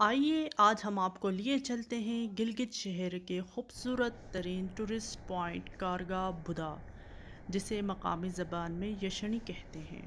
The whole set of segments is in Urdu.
آئیے آج ہم آپ کو لیے چلتے ہیں گلگت شہر کے خوبصورت ترین ٹورسٹ پوائنٹ کارگا بدا، جسے مقامی زبان میں یشنی کہتے ہیں۔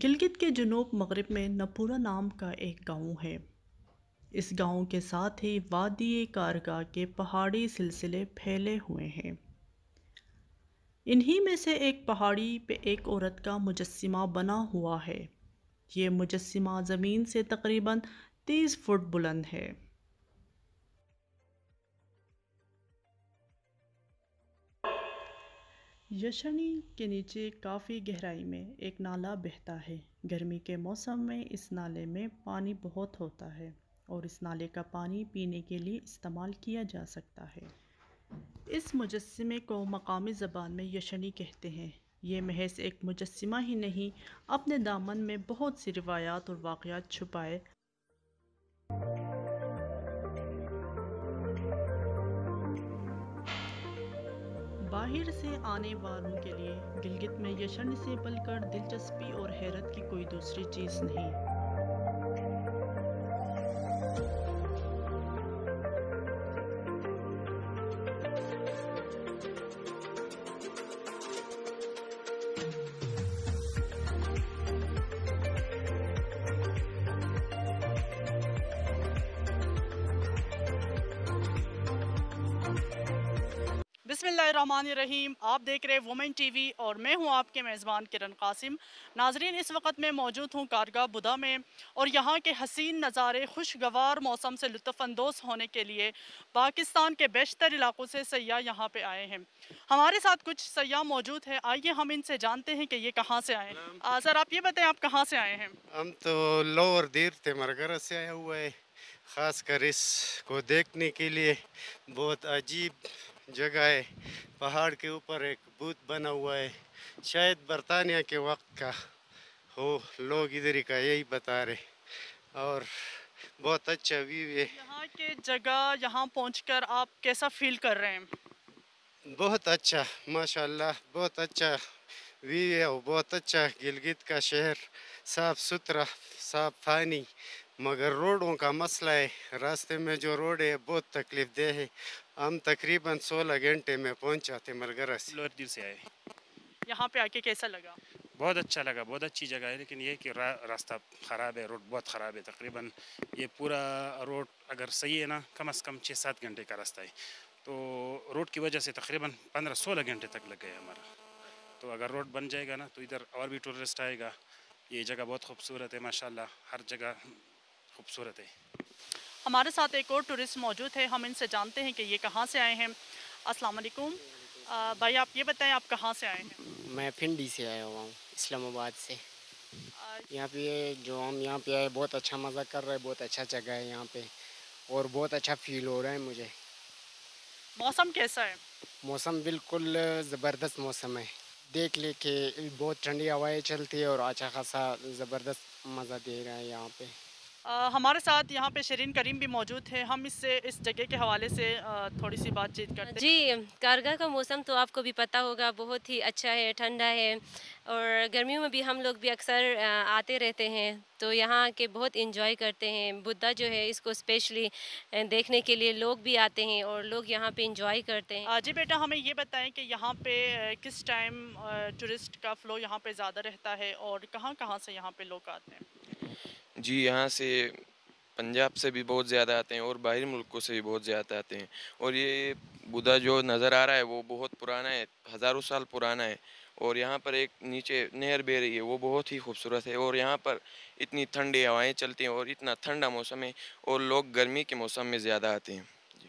گلگت کے جنوب مغرب میں نپورہ نام کا ایک گاؤں ہے۔ اس گاؤں کے ساتھ ہی وادی کارگا کے پہاڑی سلسلے پھیلے ہوئے ہیں۔ انہی میں سے ایک پہاڑی پہ ایک عورت کا مجسمہ بنا ہوا ہے۔ یہ مجسمہ زمین سے تقریباً 30 فٹ بلند ہے۔ یشنی کے نیچے کافی گہرائی میں ایک نالا بہتا ہے۔ گرمی کے موسم میں اس نالے میں پانی بہت ہوتا ہے اور اس نالے کا پانی پینے کے لیے استعمال کیا جا سکتا ہے۔ اس مجسمے کو مقامی زبان میں یشنی کہتے ہیں۔ یہ محض ایک مجسمہ ہی نہیں، اپنے دامن میں بہت سی روایات اور واقعات چھپائے باہر سے آنے والوں کے لیے گلگت میں یشنی سے بل کر دلچسپی اور حیرت کی کوئی دوسری چیز نہیں۔ بسم اللہ الرحمن الرحیم، آپ دیکھ رہے وومن ٹی وی اور میں ہوں آپ کے میزبان کرن قاسم۔ ناظرین، اس وقت میں موجود ہوں کارگا بدا میں اور یہاں کے حسین نظارے، خوشگوار موسم سے لطف اندوز ہونے کے لیے پاکستان کے بیشتر علاقوں سے سیاح یہاں پہ آئے ہیں۔ ہمارے ساتھ کچھ سیاح موجود ہیں، آئیے ہم ان سے جانتے ہیں کہ یہ کہاں سے آئے ہیں۔ سر آپ یہ بتائیں، آپ کہاں سے آئے ہیں؟ ہم تو لوور دیر تھے مرگرہ سے آیا ہوا ہے، خاص کر اس کو دیکھنے کے لیے۔ بہت عجیب جگہ ہے، پہاڑ کے اوپر ایک بت بنا ہوا ہے، شاید برطانیہ کے وقت کا ہو، لوگ ادھر ہی کا یہی بتا رہے، اور بہت اچھا ویو ہے۔ یہاں کے جگہ یہاں پہنچ کر آپ کیسا فیل کر رہے ہیں؟ بہت اچھا، ماشاءاللہ بہت اچھا ویو ہے، اور بہت اچھا گلگت کا شہر، صاف ستھرا، صاف پانی، مگر روڈوں کا مسئلہ ہے۔ راستے میں جو روڈ ہے بہت تکلیف دہ ہے۔ ہم تقریباً 16 گھنٹے میں پہنچا تھے مرگرہ سے۔ لور دیر سے آئے، یہاں پہ آ کے کیسا لگا؟ بہت اچھا لگا، بہت اچھی جگہ ہے، لیکن یہ کہ راستہ خراب ہے، روڈ بہت خراب ہے۔ تقریباً یہ پورا روڈ اگر صحیح ہے نا، کم از کم 6-7 گھنٹے کا راستہ ہے، تو روڈ کی وجہ سے تقریباً 15-16 گھنٹے تک لگ گئے ہمارا۔ تو اگر روڈ بن جائے گا نا تو ادھر اور بھی ٹورسٹ آئے گا۔ یہ جگہ بہت خوبصورت ہے، ماشاءاللہ ہر جگہ خوبصورت ہے۔ ہمارے ساتھ ایک اور ٹورسٹ موجود ہے، ہم ان سے جانتے ہیں کہ یہ کہاں سے آئے ہیں۔ السلام علیکم بھائی، آپ یہ بتائیں آپ کہاں سے آئے ہیں؟ میں پنڈی سے آیا ہوا ہوں، اسلام آباد سے۔ آ، یہاں پہ جو ہم یہاں پہ آئے بہت اچھا مزہ کر رہے ہیں، بہت اچھا جگہ ہے یہاں پہ، اور بہت اچھا فیل ہو رہا ہے مجھے۔ موسم کیسا ہے؟ موسم بالکل زبردست موسم ہے، دیکھ لے کے بہت ٹھنڈی ہوائیں چلتی ہے اور اچھا خاصا زبردست مزہ دے رہا ہے یہاں پہ۔ ہمارے ساتھ یہاں پہ شرین کریم بھی موجود ہے، ہم اس جگہ کے حوالے سے تھوڑی سی بات چیت کرتے ہیں۔ جی، کارگاہ کا موسم تو آپ کو بھی پتہ ہوگا، بہت ہی اچھا ہے، ٹھنڈا ہے، اور گرمیوں میں بھی ہم لوگ بھی اکثر آتے رہتے ہیں، تو یہاں کے بہت انجوائے کرتے ہیں۔ بدھا جو ہے اس کو اسپیشلی دیکھنے کے لیے لوگ بھی آتے ہیں اور لوگ یہاں پہ انجوائے کرتے ہیں۔ جی بیٹا، ہمیں یہ بتائیں کہ یہاں پہ کس ٹائم ٹورسٹ کا فلو یہاں پہ زیادہ رہتا ہے اور کہاں کہاں سے یہاں پہ لوگ آتے ہیں؟ جی، یہاں سے پنجاب سے بھی بہت زیادہ آتے ہیں اور باہری ملکوں سے بھی بہت زیادہ آتے ہیں، اور یہ بدھا جو نظر آ رہا ہے وہ بہت پرانا ہے، ہزاروں سال پرانا ہے، اور یہاں پر ایک نیچے نہر بہہ رہی ہے، وہ بہت ہی خوبصورت ہے، اور یہاں پر اتنی ٹھنڈی ہوائیں چلتی ہیں اور اتنا ٹھنڈا موسم ہے، اور لوگ گرمی کے موسم میں زیادہ آتے ہیں۔ جی